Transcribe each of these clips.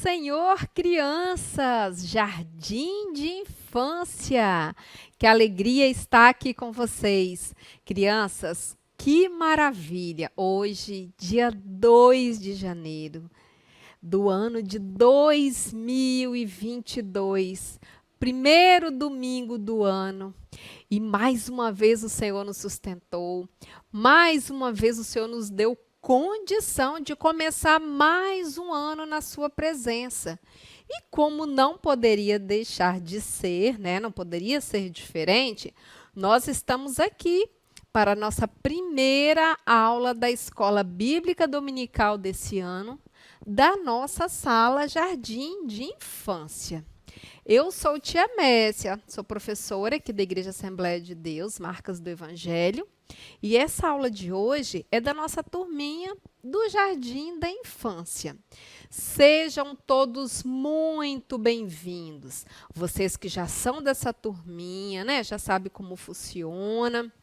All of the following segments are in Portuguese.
Senhor, crianças! Jardim de infância! Que alegria estar aqui com vocês. Crianças, que maravilha! Hoje, dia 2 de janeiro do ano de 2022, primeiro domingo do ano. E mais uma vez o Senhor nos sustentou, mais uma vez o Senhor nos deu condição de começar mais um ano na sua presença. E como não poderia deixar de ser, né? Não poderia ser diferente, nós estamos aqui para a nossa primeira aula da Escola Bíblica Dominical desse ano, da nossa sala Jardim de Infância. Eu sou tia Messia, sou professora aqui da Igreja Assembleia de Deus, Marcas do Evangelho, e essa aula de hoje é da nossa turminha do Jardim da Infância. Sejam todos muito bem-vindos. Vocês que já são dessa turminha, né, já sabem como funciona.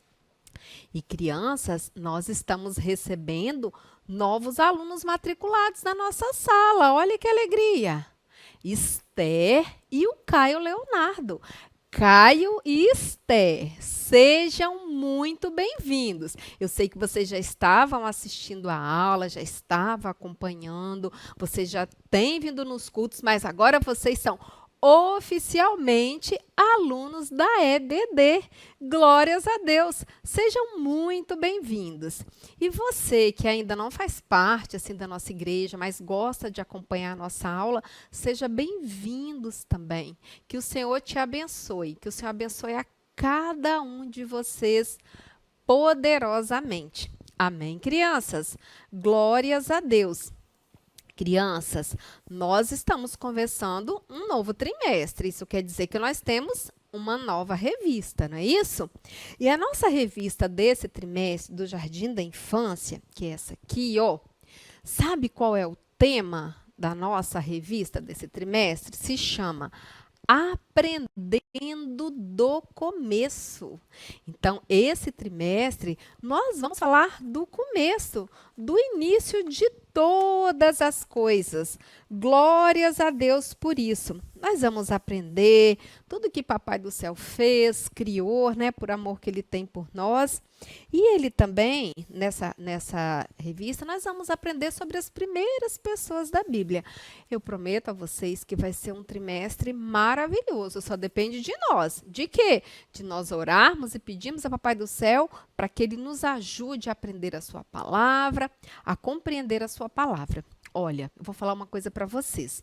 E crianças, nós estamos recebendo novos alunos matriculados na nossa sala. Olha que alegria! Esther e o Caio Leonardo. Caio e Esther, sejam muito bem-vindos. Eu sei que vocês já estavam assistindo a aula, já estavam acompanhando, vocês já têm vindo nos cultos, mas agora vocês são oficialmente alunos da EBD. Glórias a Deus. Sejam muito bem-vindos. E você que ainda não faz parte assim da nossa igreja, mas gosta de acompanhar a nossa aula, seja bem-vindos também. Que o Senhor te abençoe, que o Senhor abençoe a cada um de vocês poderosamente. Amém, crianças? Glórias a Deus. Crianças, nós estamos começando um novo trimestre. Isso quer dizer que nós temos uma nova revista, não é isso? E a nossa revista desse trimestre do Jardim da Infância, que é essa aqui, ó, sabe qual é o tema da nossa revista desse trimestre? Se chama Aprendendo do Começo. Então, esse trimestre, nós vamos falar do começo, do início de todas as coisas. Glórias a Deus por isso. Nós vamos aprender tudo que Papai do Céu fez, criou, né, por amor que Ele tem por nós. E Ele também, nessa revista, nós vamos aprender sobre as primeiras pessoas da Bíblia. Eu prometo a vocês que vai ser um trimestre maravilhoso, só depende de nós. De quê? De nós orarmos e pedirmos a Papai do Céu para que Ele nos ajude a aprender a sua palavra, a compreender a sua palavra. Olha, eu vou falar uma coisa para vocês.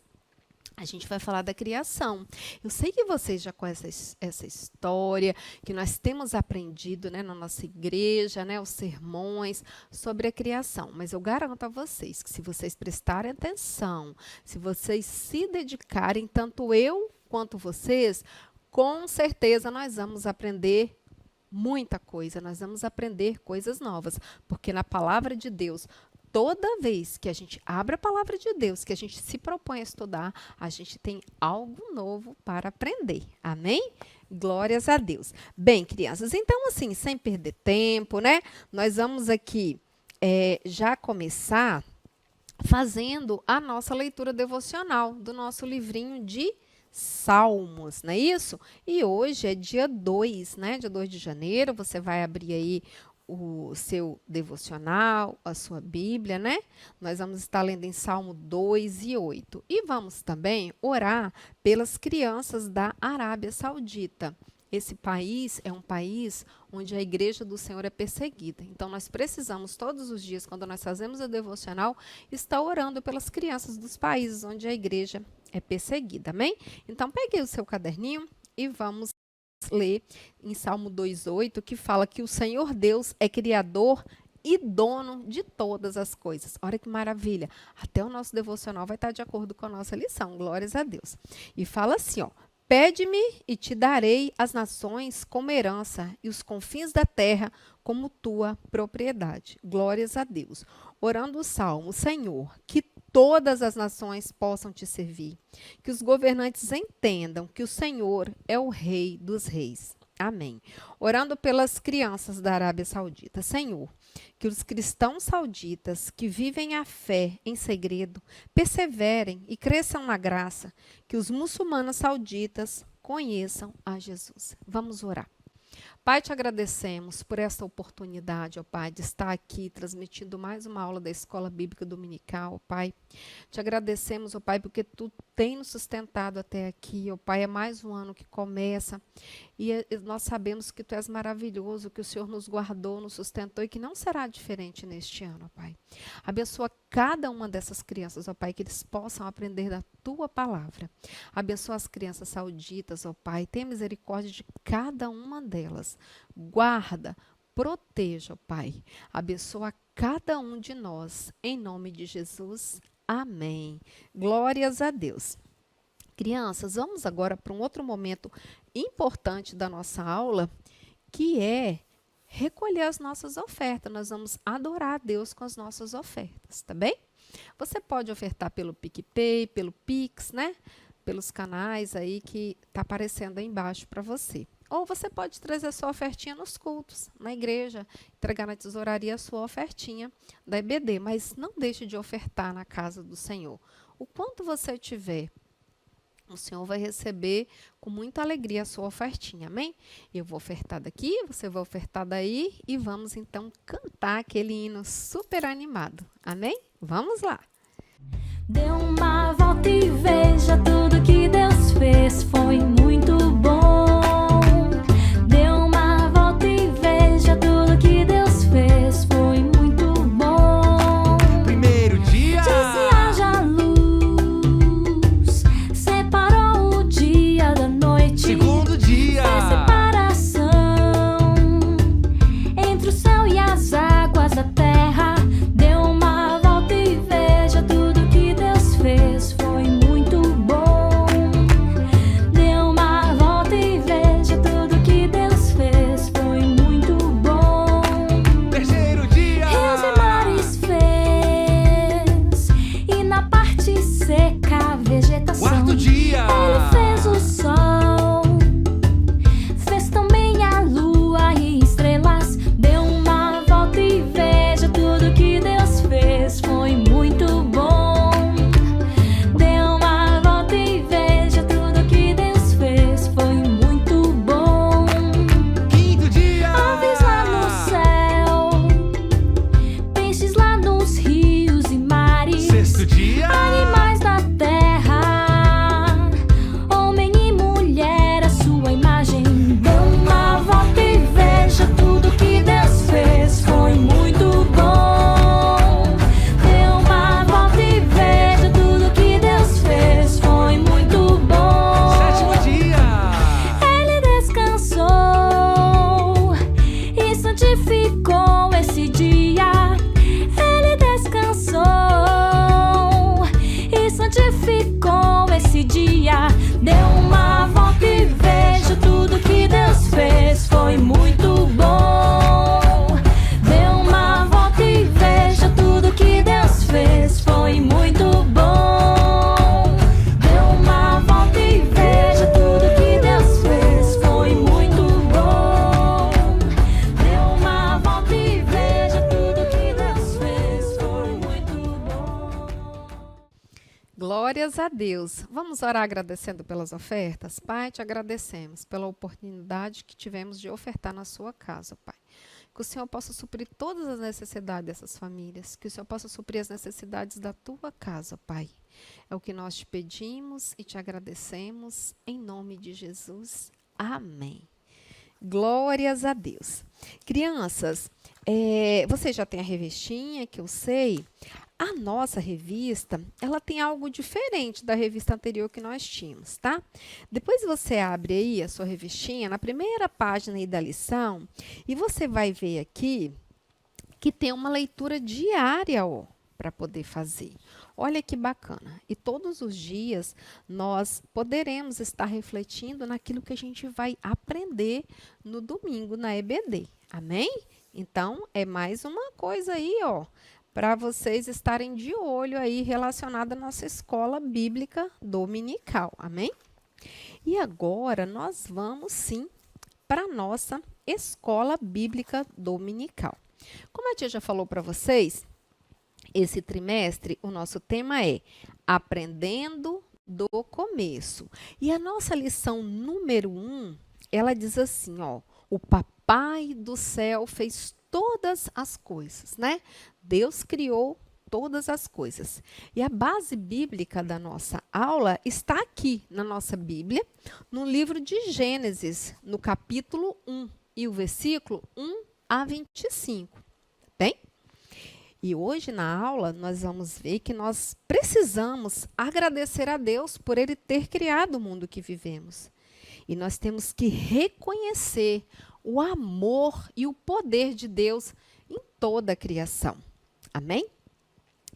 A gente vai falar da criação. Eu sei que vocês já conhecem essa história, que nós temos aprendido, né, na nossa igreja, né, os sermões sobre a criação. Mas eu garanto a vocês que se vocês prestarem atenção, se vocês se dedicarem, tanto eu quanto vocês, com certeza nós vamos aprender muita coisa, nós vamos aprender coisas novas, porque na palavra de Deus, toda vez que a gente abre a palavra de Deus, que a gente se propõe a estudar, a gente tem algo novo para aprender. Amém? Glórias a Deus. Bem, crianças, então assim, sem perder tempo, né? Nós vamos aqui já começar fazendo a nossa leitura devocional do nosso livrinho de Salmos, não é isso? E hoje é dia 2, né? Dia 2 de janeiro, você vai abrir aí o seu devocional, a sua Bíblia, né? Nós vamos estar lendo em Salmo 2 e 8. E vamos também orar pelas crianças da Arábia Saudita. Esse país é um país onde a igreja do Senhor é perseguida. Então, nós precisamos, todos os dias, quando nós fazemos o devocional, estar orando pelas crianças dos países onde a igreja é perseguida. Amém? Então, pegue o seu caderninho e vamos ler em Salmo 2:8, que fala que o Senhor Deus é criador e dono de todas as coisas. Olha que maravilha. Até o nosso devocional vai estar de acordo com a nossa lição. Glórias a Deus. E fala assim, ó: pede-me e te darei as nações como herança e os confins da terra como tua propriedade. Glórias a Deus. Orando o Salmo: Senhor, que todas as nações possam te servir, que os governantes entendam que o Senhor é o Rei dos reis. Amém. Orando pelas crianças da Arábia Saudita. Senhor, que os cristãos sauditas que vivem a fé em segredo perseverem e cresçam na graça, que os muçulmanos sauditas conheçam a Jesus. Vamos orar. Pai, te agradecemos por esta oportunidade, ó Pai, de estar aqui transmitindo mais uma aula da Escola Bíblica Dominical, ó Pai. Te agradecemos, ó Pai, porque tu tem nos sustentado até aqui, ó Pai. É mais um ano que começa e nós sabemos que tu és maravilhoso, que o Senhor nos guardou, nos sustentou e que não será diferente neste ano, ó Pai. Abençoa cada uma dessas crianças, ó Pai, que eles possam aprender da tua palavra. Abençoa as crianças sauditas, ó Pai. Tenha misericórdia de cada uma delas. Guarda, proteja, ó Pai. Abençoa cada um de nós. Em nome de Jesus. Amém. Glórias a Deus. Crianças, vamos agora para um outro momento importante da nossa aula, que é recolher as nossas ofertas. Nós vamos adorar a Deus com as nossas ofertas, tá bem? Você pode ofertar pelo PicPay, pelo Pix, né? Pelos canais aí que tá aparecendo aí embaixo para você. Ou você pode trazer a sua ofertinha nos cultos, na igreja, entregar na tesouraria a sua ofertinha da EBD, mas não deixe de ofertar na casa do Senhor. O quanto você tiver, o Senhor vai receber com muita alegria a sua ofertinha, amém? Eu vou ofertar daqui, você vai ofertar daí e vamos então cantar aquele hino super animado, amém? Vamos lá! Dê uma volta e veja tudo que Deus fez, foi muito bom. Dê uma volta e veja tudo que Deus fez, foi muito bom. Primeiro dia, disse haja luz, separou o dia da noite. segundo dia, Fez separação entre o céu e as águas da terra. Deu uma volta e veja tudo que Deus fez, foi muito bom. Deu uma volta e veja tudo que Deus fez, foi muito bom. terceiro dia, Rios e mares fez, e na parte seca a vegetação. quarto dia, Ele fez o sol, fez também a lua e estrelas. Deu uma volta e veja tudo que Deus fez, foi muito bom. Deu uma volta e veja tudo que Deus fez, foi muito bom. quinto dia, Aves lá no céu, peixes lá nos rios e mares. sexto dia, Animais da terra, homem e mulher, a sua imagem. Dê uma volta e veja tudo que Deus fez, foi muito bom. Dê uma volta e veja tudo que Deus fez, foi muito bom. sétimo dia, Ele descansou e santificou esse dia. Ele descansou e santificou esse dia. Deu uma volta e veja tudo que Deus fez, foi muito bom. Deu uma volta e veja tudo que Deus fez, foi muito bom. Deu uma volta e veja tudo que Deus fez, foi muito bom. Deu uma volta e veja tudo que Deus fez, foi muito bom. Glórias a Deus. Vamos orar agradecendo pelas ofertas? Pai, te agradecemos pela oportunidade que tivemos de ofertar na sua casa, Pai. Que o Senhor possa suprir todas as necessidades dessas famílias, que o Senhor possa suprir as necessidades da tua casa, Pai. É o que nós te pedimos e te agradecemos, em nome de Jesus. Amém. Glórias a Deus. Crianças, você já tem a revistinha, que eu sei. A nossa revista, ela tem algo diferente da revista anterior que nós tínhamos, tá? Depois você abre aí a sua revistinha, na primeira página aí da lição, e você vai ver aqui que tem uma leitura diária, ó, para poder fazer. Olha que bacana. E todos os dias nós poderemos estar refletindo naquilo que a gente vai aprender no domingo na EBD. Amém? Então, é mais uma coisa aí, ó, para vocês estarem de olho aí relacionada à nossa escola bíblica dominical. Amém? E agora nós vamos sim para a nossa escola bíblica dominical. Como a tia já falou para vocês, esse trimestre o nosso tema é Aprendendo do Começo. E a nossa lição número 1, ela diz assim, ó, o Papai do céu fez todas as coisas, né? Deus criou todas as coisas. E a base bíblica da nossa aula está aqui na nossa Bíblia, no livro de Gênesis, no capítulo 1 e o versículo 1 a 25. Bem? E hoje na aula nós vamos ver que nós precisamos agradecer a Deus por Ele ter criado o mundo que vivemos. E nós temos que reconhecer o amor e o poder de Deus em toda a criação. Amém?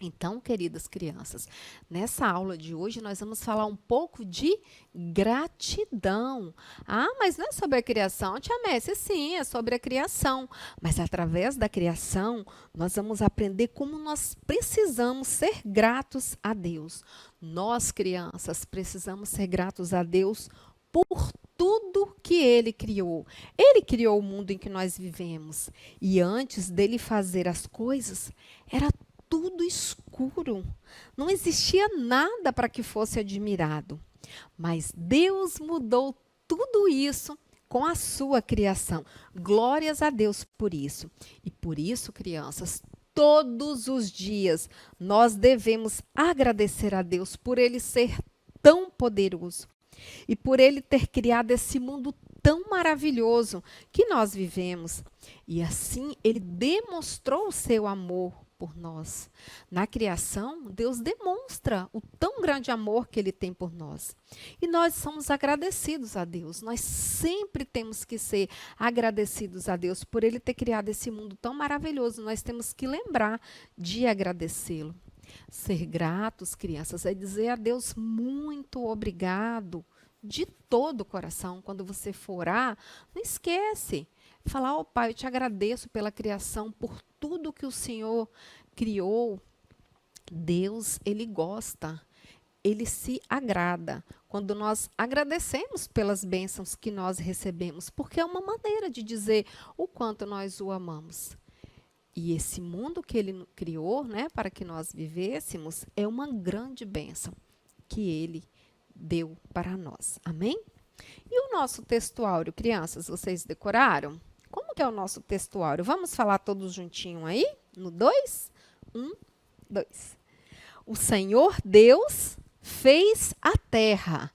Então, queridas crianças, nessa aula de hoje nós vamos falar um pouco de gratidão. Ah, mas não é sobre a criação, tia Messi? Sim, é sobre a criação. Mas através da criação, nós vamos aprender como nós precisamos ser gratos a Deus. Nós, crianças, precisamos ser gratos a Deus por tudo que Ele criou. Ele criou o mundo em que nós vivemos. E antes dele fazer as coisas, era tudo escuro. Não existia nada para que fosse admirado. Mas Deus mudou tudo isso com a sua criação. Glórias a Deus por isso. E por isso, crianças, todos os dias nós devemos agradecer a Deus por Ele ser tão poderoso e por Ele ter criado esse mundo tão maravilhoso que nós vivemos. E assim Ele demonstrou o seu amor por nós. Na criação, Deus demonstra o tão grande amor que Ele tem por nós. E nós somos agradecidos a Deus. Nós sempre temos que ser agradecidos a Deus por Ele ter criado esse mundo tão maravilhoso. Nós temos que lembrar de agradecê-lo. Ser gratos, crianças, é dizer a Deus muito obrigado de todo o coração. Quando você for orar, não esquece. Falar, ó Pai, eu te agradeço pela criação, por tudo que o Senhor criou. Deus, Ele gosta, Ele se agrada quando nós agradecemos pelas bênçãos que nós recebemos, porque é uma maneira de dizer o quanto nós o amamos. E esse mundo que Ele criou, né, para que nós vivêssemos, é uma grande bênção que Ele deu para nós. Amém? E o nosso textuário, crianças, vocês decoraram? Como que é o nosso textuário? Vamos falar todos juntinho aí? No 2? 1, 2. O Senhor Deus fez a terra.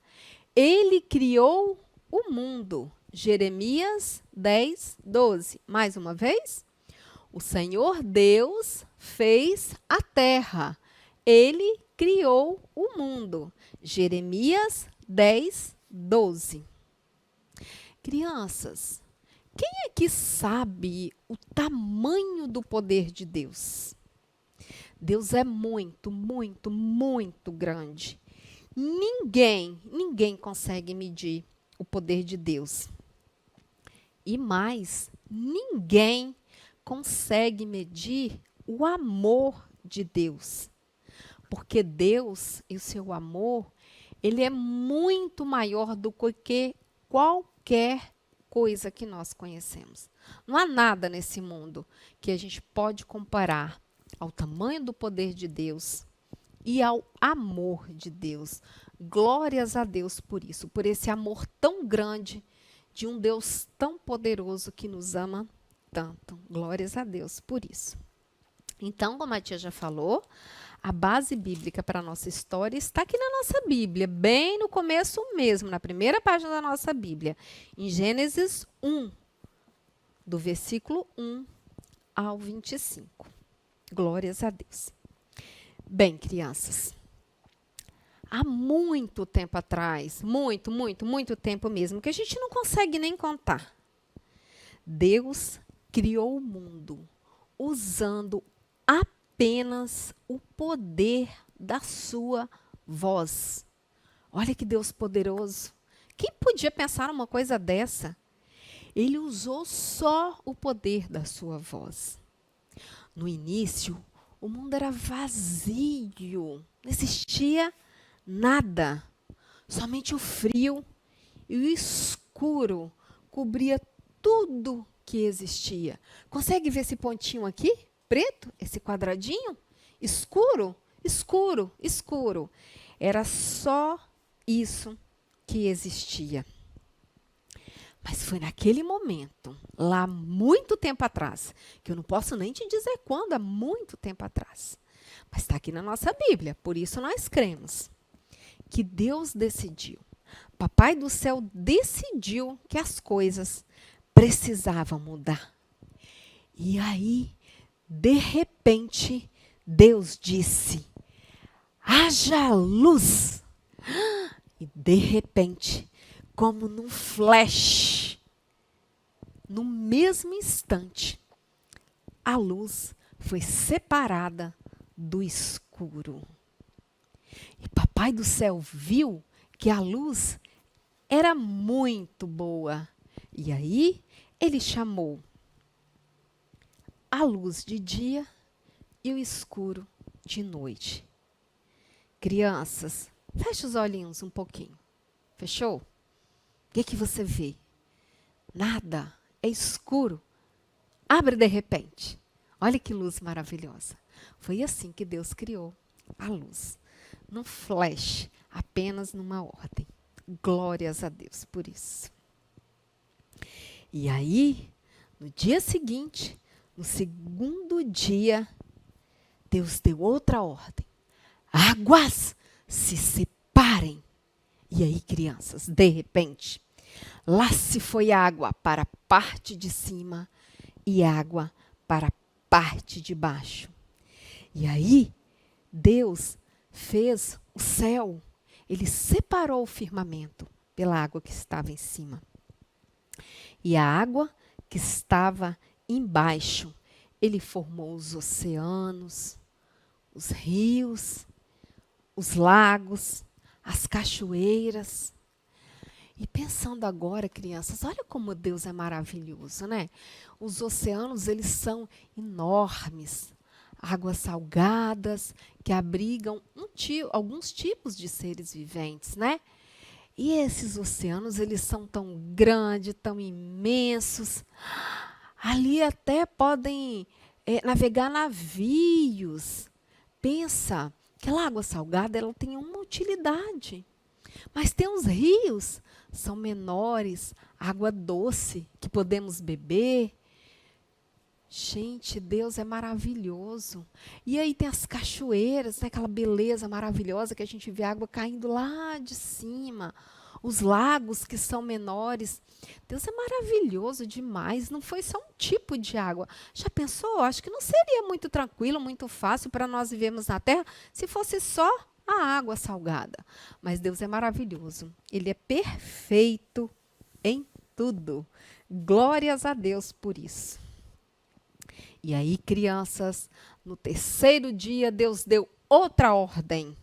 Ele criou o mundo. Jeremias 10, 12. Mais uma vez. O Senhor Deus fez a terra. Ele criou o mundo. Jeremias 10, 12. Crianças, quem é que sabe o tamanho do poder de Deus? Deus é muito, muito, muito grande. Ninguém consegue medir o poder de Deus. E mais, ninguém consegue medir o amor de Deus. Porque Deus e o seu amor, Ele é muito maior do que qualquer coisa que nós conhecemos. Não há nada nesse mundo que a gente pode comparar ao tamanho do poder de Deus e ao amor de Deus. Glórias a Deus por isso, por esse amor tão grande de um Deus tão poderoso que nos ama tanto. Glórias a Deus por isso. Então, como a tia já falou, a base bíblica para a nossa história está aqui na nossa Bíblia, bem no começo mesmo, na primeira página da nossa Bíblia, em Gênesis 1, do versículo 1 ao 25. Glórias a Deus. Bem, crianças, há muito tempo atrás, muito tempo mesmo, que a gente não consegue nem contar, Deus criou o mundo usando apenas o poder da sua voz. Olha que Deus poderoso. Quem podia pensar uma coisa dessa? Ele usou só o poder da sua voz. No início, o mundo era vazio, não existia nada. Somente o frio e o escuro cobria tudo que existia. Consegue ver esse pontinho aqui? Preto? Esse quadradinho? Escuro? Escuro, escuro. Era só isso que existia. Mas foi naquele momento, lá muito tempo atrás, que eu não posso nem te dizer quando, há muito tempo atrás. Mas está aqui na nossa Bíblia, por isso nós cremos. Que Deus decidiu. Papai do céu decidiu que as coisas precisavam mudar. E aí, de repente, Deus disse: haja luz. E de repente, como num flash, no mesmo instante, a luz foi separada do escuro. E Papai do céu viu que a luz era muito boa. E aí ele chamou a luz de dia e o escuro de noite. Crianças, feche os olhinhos um pouquinho. Fechou? O que você vê? Nada, é escuro. Abre de repente. Olha que luz maravilhosa. Foi assim que Deus criou a luz. Num flash, apenas numa ordem. Glórias a Deus por isso. E aí, no dia seguinte, no segundo dia, Deus deu outra ordem. Águas, se separem. E aí, crianças, de repente, lá se foi água para a parte de cima e água para a parte de baixo. E aí, Deus fez o céu. Ele separou o firmamento pela água que estava em cima. E a água que estava embaixo, ele formou os oceanos, os rios, os lagos, as cachoeiras. E pensando agora, crianças, olha como Deus é maravilhoso, né? Os oceanos, eles são enormes. Águas salgadas que abrigam alguns tipos de seres viventes, né? E esses oceanos, eles são tão grandes, tão imensos. Ali até podem navegar navios. Pensa, aquela água salgada, ela tem uma utilidade. Mas tem uns rios, são menores, água doce, que podemos beber. Gente, Deus é maravilhoso. E aí tem as cachoeiras, né? Aquela beleza maravilhosa que a gente vê a água caindo lá de cima. Os lagos que são menores. Deus é maravilhoso demais. Não foi só um tipo de água. Já pensou? Acho que não seria muito tranquilo, muito fácil para nós vivermos na Terra se fosse só a água salgada. Mas Deus é maravilhoso. Ele é perfeito em tudo. Glórias a Deus por isso. E aí, crianças, no terceiro dia, Deus deu outra ordem.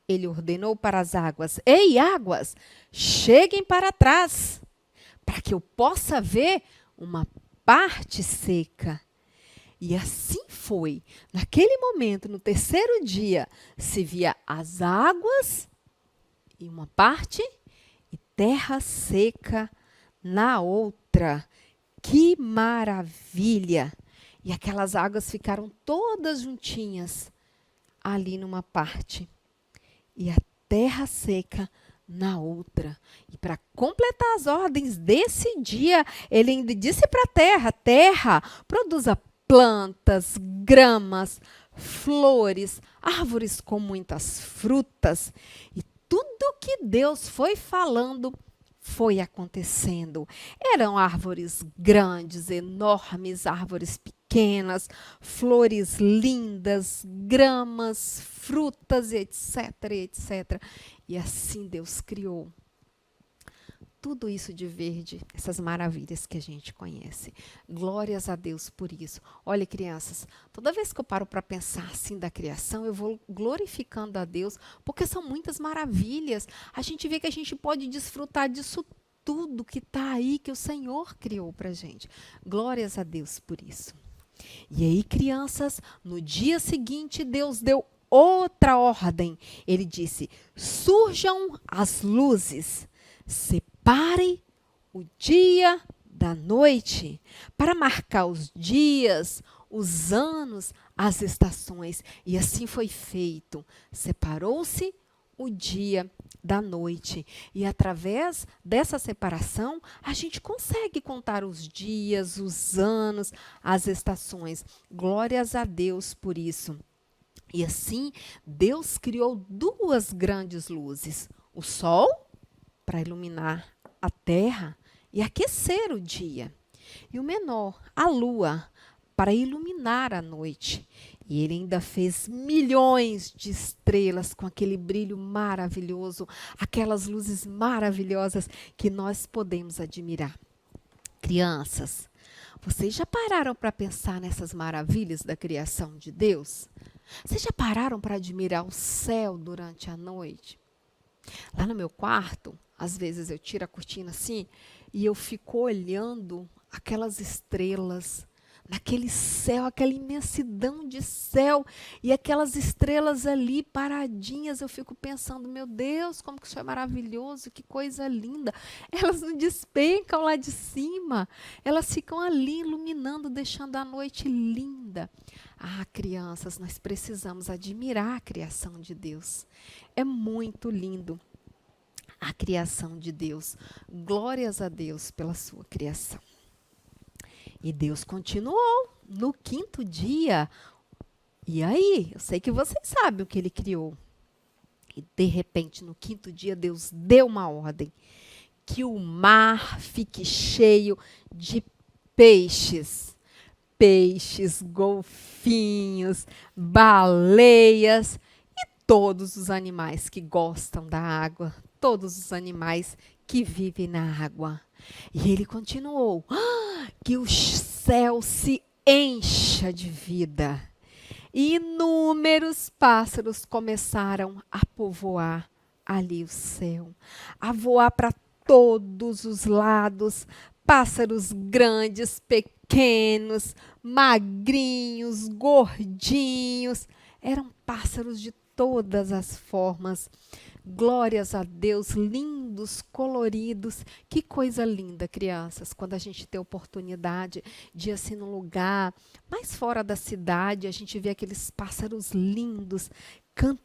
Ele ordenou para as águas: ei, águas, cheguem para trás, para que eu possa ver uma parte seca. E assim foi. Naquele momento, no terceiro dia, se via as águas em uma parte e terra seca na outra. Que maravilha! E aquelas águas ficaram todas juntinhas ali numa parte. E a terra seca na outra. E para completar as ordens desse dia, ele ainda disse para a terra: terra, produza plantas, gramas, flores, árvores com muitas frutas. E tudo que Deus foi falando foi acontecendo. Eram árvores grandes, enormes, árvores pequenas, flores lindas, gramas, frutas, etc, etc. E assim Deus criou tudo isso de verde, essas maravilhas que a gente conhece. Glórias a Deus por isso. Olha, crianças, toda vez que eu paro para pensar assim da criação, eu vou glorificando a Deus, porque são muitas maravilhas. A gente vê que a gente pode desfrutar disso tudo que está aí, que o Senhor criou para a gente. Glórias a Deus por isso. E aí, crianças, no dia seguinte, Deus deu outra ordem. Ele disse: surjam as luzes, separem o dia da noite, para marcar os dias, os anos, as estações. E assim foi feito. Separou-se o dia da noite. E através dessa separação, a gente consegue contar os dias, os anos, as estações. Glórias a Deus por isso. E assim, Deus criou duas grandes luzes: o sol, para iluminar a terra e aquecer o dia, e o menor, a lua, para iluminar a noite. E ele ainda fez milhões de estrelas com aquele brilho maravilhoso, aquelas luzes maravilhosas que nós podemos admirar. Crianças, vocês já pararam para pensar nessas maravilhas da criação de Deus? Vocês já pararam para admirar o céu durante a noite? Lá no meu quarto, às vezes eu tiro a cortina assim e eu fico olhando aquelas estrelas, naquele céu, aquela imensidão de céu e aquelas estrelas ali paradinhas. Eu fico pensando, meu Deus, como que isso é maravilhoso, que coisa linda. Elas não despencam lá de cima, elas ficam ali iluminando, deixando a noite linda. Ah, crianças, nós precisamos admirar a criação de Deus. É muito lindo a criação de Deus. Glórias a Deus pela sua criação. E Deus continuou no quinto dia. E aí, eu sei que vocês sabem o que ele criou. E de repente, no quinto dia, Deus deu uma ordem: que o mar fique cheio de peixes. Peixes, golfinhos, baleias e todos os animais que gostam da água, todos os animais que vivem na água. E ele continuou: que o céu se encha de vida. E inúmeros pássaros começaram a povoar ali o céu, a voar para todos os lados, pássaros grandes, pequenos, magrinhos, gordinhos. Eram pássaros de todas as formas. Glórias a Deus, lindos, coloridos. Que coisa linda, crianças, quando a gente tem a oportunidade de ir assim num lugar mais fora da cidade, a gente vê aqueles pássaros lindos cantando.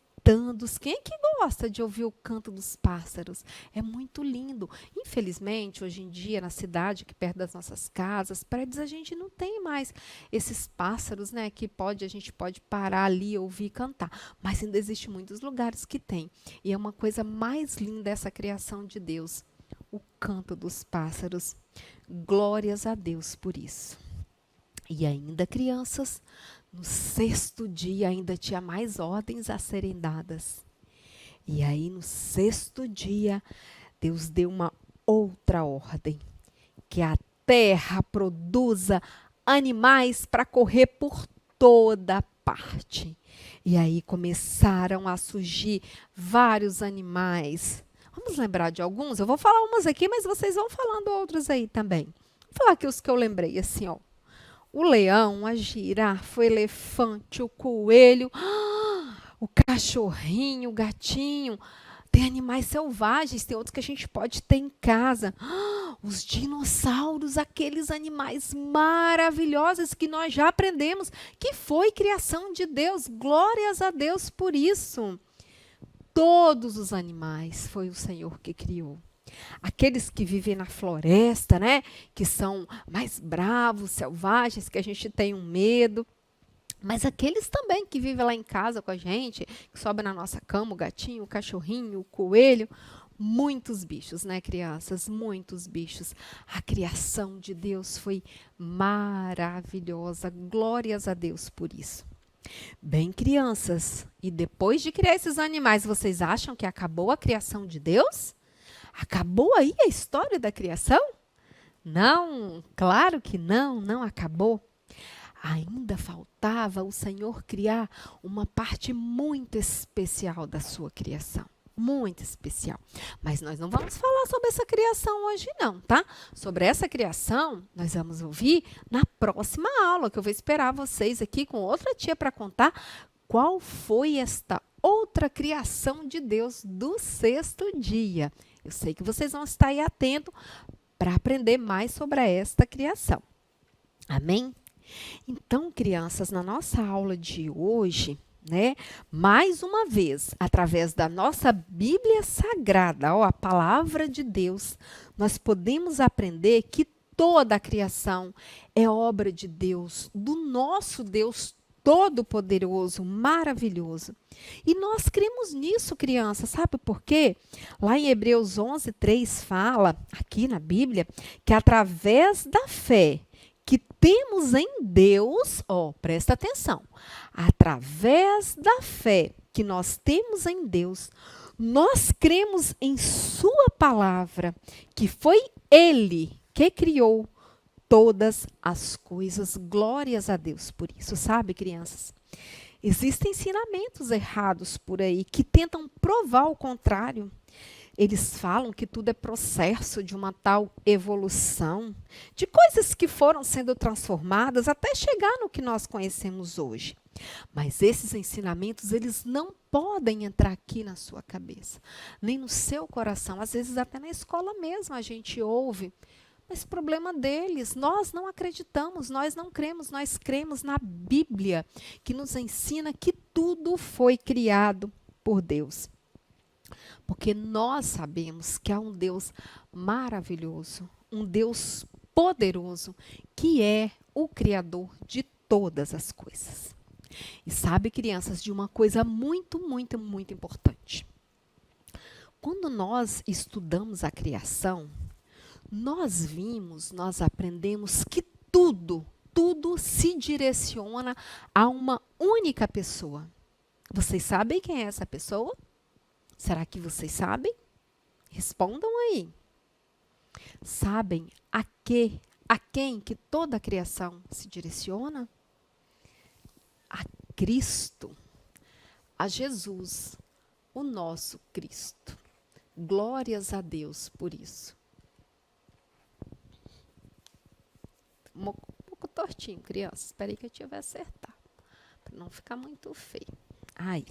Quem é que gosta de ouvir o canto dos pássaros? É muito lindo. Infelizmente, hoje em dia, na cidade, que perto das nossas casas, prédios, a gente não tem mais esses pássaros, né, que a gente pode parar ali, ouvir e cantar. Mas ainda existem muitos lugares que tem. E é uma coisa mais linda essa criação de Deus, o canto dos pássaros. Glórias a Deus por isso. E ainda, crianças, no sexto dia ainda tinha mais ordens a serem dadas. E aí, no sexto dia, Deus deu uma outra ordem: que a terra produza animais para correr por toda parte. E aí começaram a surgir vários animais. Vamos lembrar de alguns? Eu vou falar umas aqui, mas vocês vão falando outros aí também. Vou falar aqui os que eu lembrei, assim, ó. O leão, a girafa, o elefante, o coelho, o cachorrinho, o gatinho. Tem animais selvagens, tem outros que a gente pode ter em casa. Os dinossauros, aqueles animais maravilhosos que nós já aprendemos que foi criação de Deus. Glórias a Deus por isso. Todos os animais foi o Senhor que criou. Aqueles que vivem na floresta, né, que são mais bravos, selvagens, que a gente tem um medo. Mas aqueles também que vivem lá em casa com a gente, que sobem na nossa cama, o gatinho, o cachorrinho, o coelho. Muitos bichos, né, crianças? Muitos bichos. A criação de Deus foi maravilhosa. Glórias a Deus por isso. Bem, crianças, e depois de criar esses animais, vocês acham que acabou a criação de Deus? Acabou aí a história da criação? Não, claro que não, não acabou. Ainda faltava o Senhor criar uma parte muito especial da sua criação. Muito especial. Mas nós não vamos falar sobre essa criação hoje não, tá? Sobre essa criação, nós vamos ouvir na próxima aula, que eu vou esperar vocês aqui com outra tia para contar qual foi esta outra criação de Deus do sexto dia. Eu sei que vocês vão estar aí atentos para aprender mais sobre esta criação. Amém? Então, crianças, na nossa aula de hoje, né, mais uma vez, através da nossa Bíblia Sagrada, ó, a palavra de Deus, nós podemos aprender que toda a criação é obra de Deus, do nosso Deus todo-poderoso, maravilhoso. E nós cremos nisso, crianças, sabe por quê? Lá em Hebreus 11:3 fala, aqui na Bíblia, que através da fé que temos em Deus, ó, presta atenção, através da fé que nós temos em Deus, nós cremos em sua palavra, que foi Ele que criou todas as coisas. Glórias a Deus por isso, sabe, crianças? Existem ensinamentos errados por aí que tentam provar o contrário. Eles falam que tudo é processo de uma tal evolução, de coisas que foram sendo transformadas até chegar no que nós conhecemos hoje. Mas esses ensinamentos, eles não podem entrar aqui na sua cabeça, nem no seu coração. Às vezes até na escola mesmo a gente ouve. Mas problema deles, nós não acreditamos, nós não cremos, nós cremos na Bíblia, que nos ensina que tudo foi criado por Deus. Porque nós sabemos que há um Deus maravilhoso, um Deus poderoso, que é o Criador de todas as coisas. E sabe, crianças, de uma coisa muito, muito, muito importante. Quando nós estudamos a criação, nós aprendemos que tudo se direciona a uma única pessoa. Vocês sabem quem é essa pessoa? Será que vocês sabem? Respondam aí. Sabem a quem que toda a criação se direciona? A Cristo, a Jesus, o nosso Cristo. Glórias a Deus por isso. Um pouco tortinho, criança. Espera aí que eu tive que acertar, para não ficar muito feio. Aí.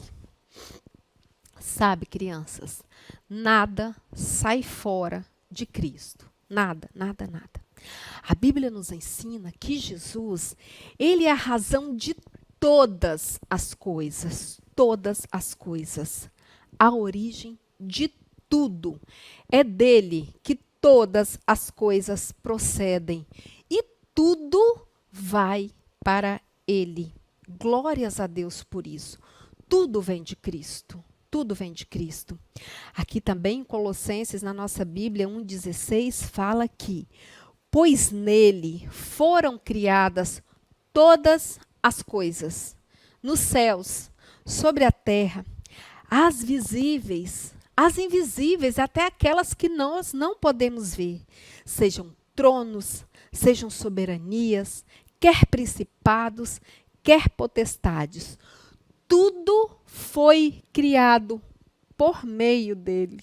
Sabe, crianças, nada sai fora de Cristo. Nada, nada, nada. A Bíblia nos ensina que Jesus, ele é a razão de todas as coisas. Todas as coisas. A origem de tudo. É dele que todas as coisas procedem. E tudo vai para ele. Glórias a Deus por isso. Tudo vem de Cristo. Tudo vem de Cristo. Aqui também em Colossenses, na nossa Bíblia 1,16, fala que, pois nele foram criadas todas as coisas, nos céus, sobre a terra, as visíveis, as invisíveis, até aquelas que nós não podemos ver, sejam tronos, sejam soberanias, quer principados, quer potestades. Tudo foi criado por meio dele,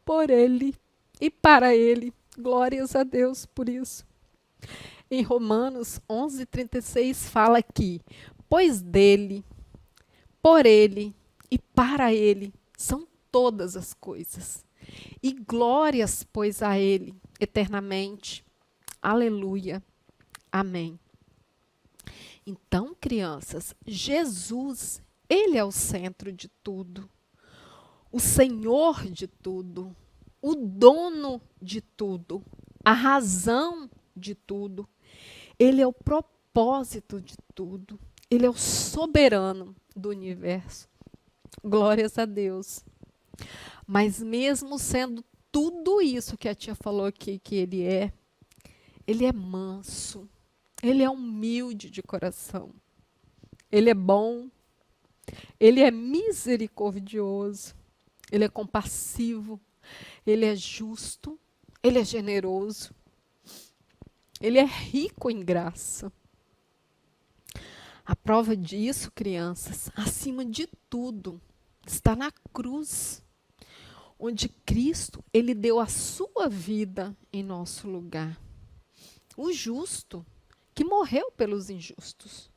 por ele e para ele. Glórias a Deus por isso. Em Romanos 11:36 fala que, pois dele, por ele e para ele são todas as coisas. E glórias, pois, a ele eternamente. Aleluia. Amém. Então, crianças, Jesus, ele é o centro de tudo, o Senhor de tudo, o dono de tudo, a razão de tudo. Ele é o propósito de tudo. Ele é o soberano do universo. Glórias a Deus. Mas mesmo sendo tudo isso que a tia falou aqui que ele é manso. Ele é humilde de coração. Ele é bom. Ele é misericordioso. Ele é compassivo. Ele é justo. Ele é generoso. Ele é rico em graça. A prova disso, crianças, acima de tudo, está na cruz, onde Cristo, ele deu a sua vida em nosso lugar. O justo, que morreu pelos injustos,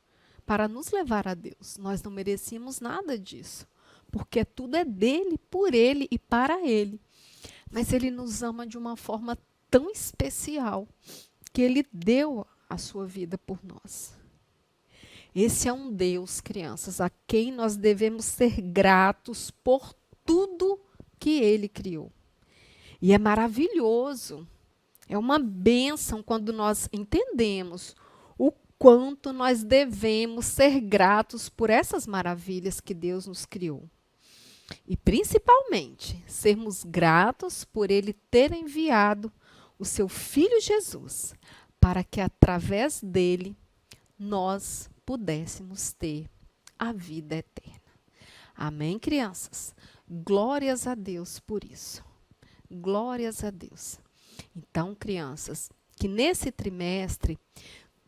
para nos levar a Deus. Nós não merecíamos nada disso, porque tudo é dele, por ele e para ele. Mas ele nos ama de uma forma tão especial que ele deu a sua vida por nós. Esse é um Deus, crianças, a quem nós devemos ser gratos por tudo que ele criou. E é maravilhoso, é uma bênção quando nós entendemos o quanto nós devemos ser gratos por essas maravilhas que Deus nos criou. E principalmente, sermos gratos por ele ter enviado o seu Filho Jesus, para que através dele nós pudéssemos ter a vida eterna. Amém, crianças? Glórias a Deus por isso. Glórias a Deus. Então, crianças, que nesse trimestre,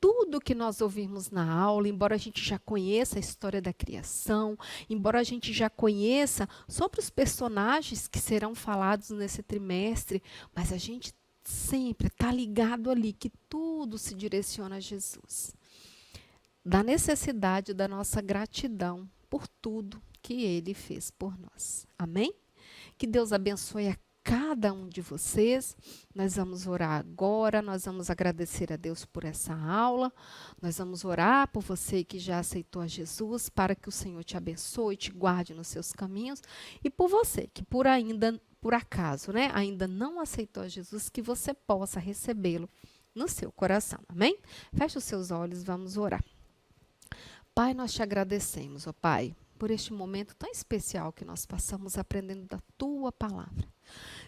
tudo que nós ouvimos na aula, embora a gente já conheça a história da criação, embora a gente já conheça sobre os personagens que serão falados nesse trimestre, mas a gente sempre está ligado ali que tudo se direciona a Jesus. Da necessidade da nossa gratidão por tudo que ele fez por nós. Amém? Que Deus abençoe a cada um de vocês. Nós vamos orar agora, nós vamos agradecer a Deus por essa aula, nós vamos orar por você que já aceitou a Jesus, para que o Senhor te abençoe, te guarde nos seus caminhos, e por você que por acaso, ainda não aceitou a Jesus, que você possa recebê-lo no seu coração. Amém? Feche os seus olhos, vamos orar. Pai, nós te agradecemos, ó Pai, por este momento tão especial que nós passamos aprendendo da Tua palavra.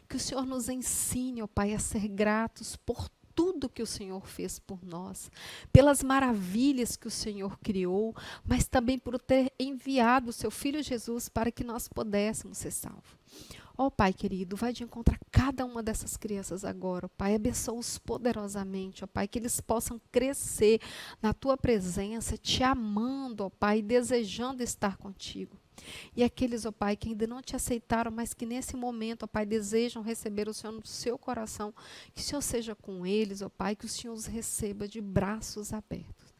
Que o Senhor nos ensine, ó Pai, a ser gratos por tudo que o Senhor fez por nós, pelas maravilhas que o Senhor criou, mas também por ter enviado o seu Filho Jesus para que nós pudéssemos ser salvos. Ó Pai querido, vai de encontro a cada uma dessas crianças agora, ó Pai, abençoa-os poderosamente, ó Pai, que eles possam crescer na Tua presença, te amando, ó Pai, desejando estar contigo. E aqueles, ó Pai, que ainda não te aceitaram, mas que nesse momento, ó Pai, desejam receber o Senhor no seu coração, que o Senhor seja com eles, ó Pai, que o Senhor os receba de braços abertos.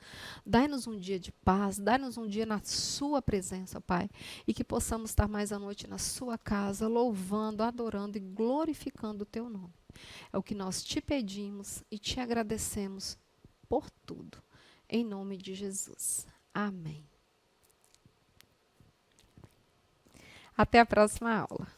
Dai-nos um dia de paz, dai-nos um dia na sua presença, Pai, e que possamos estar mais à noite na sua casa, louvando, adorando e glorificando o teu nome. É o que nós te pedimos e te agradecemos por tudo. Em nome de Jesus. Amém. Até a próxima aula.